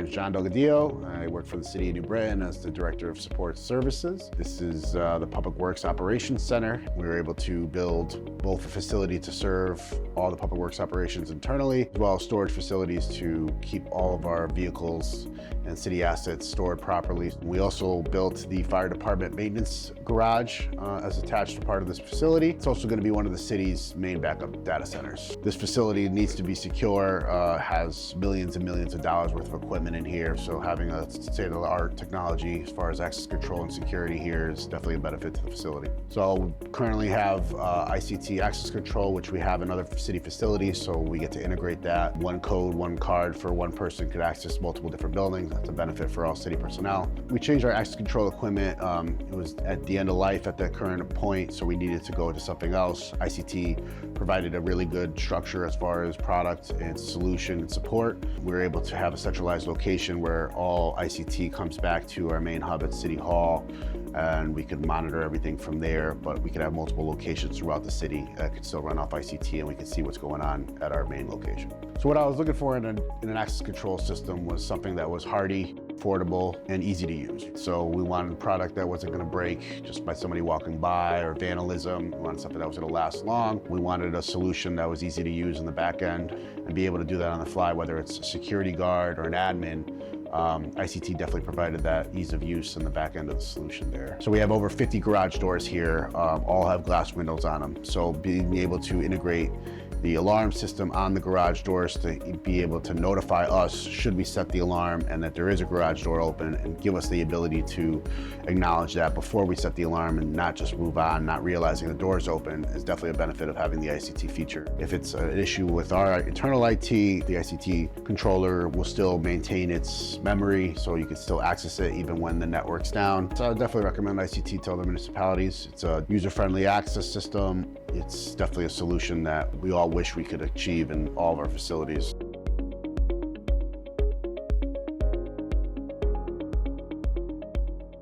name is John Delgadillo. I work for the City of New Britain as the Director of Support Services. This is the Public Works Operations Center. We were able to build both a facility to serve all the public works operations internally, as well as storage facilities to keep all of our vehicles and city assets stored properly. We also built the fire department maintenance garage as attached to part of this facility. It's also going to be one of the city's main backup data centers. This facility needs to be secure, has millions and millions of dollars worth of equipment in here, so having a state-of-the-art technology as far as access control and security here is definitely a benefit to the facility. So we currently have ICT access control, which we have in other city facilities, so we get to integrate that. One code, one card for one person could access multiple different buildings. That's a benefit for all city personnel. We changed our access control equipment. It was at the end of life at that current point, so we needed to go to something else. ICT provided a really good structure as far as product and solution and support. We were able to have a centralized location where all ICT comes back to our main hub at City Hall, and we could monitor everything from there, but we could have multiple locations throughout the city that could still run off ICT, and we could see what's going on at our main location. So what I was looking for in an access control system was something that was hardy, affordable, and easy to use. So we wanted a product that wasn't going to break just by somebody walking by or vandalism. We wanted something that was going to last long. We wanted a solution that was easy to use in the back end and be able to do that on the fly, whether it's a security guard or an admin. ICT definitely provided that ease of use in the back end of the solution there. So we have over 50 garage doors here, all have glass windows on them. So being able to integrate the alarm system on the garage doors to be able to notify us should we set the alarm and that there is a garage door open, and give us the ability to acknowledge that before we set the alarm and not just move on, not realizing the door's open, is definitely a benefit of having the ICT feature. If it's an issue with our internal IT, the ICT controller will still maintain its memory, so you can still access it even when the network's down. So I would definitely recommend ICT to other municipalities. It's a user-friendly access system. It's definitely a solution that we all wish we could achieve in all of our facilities.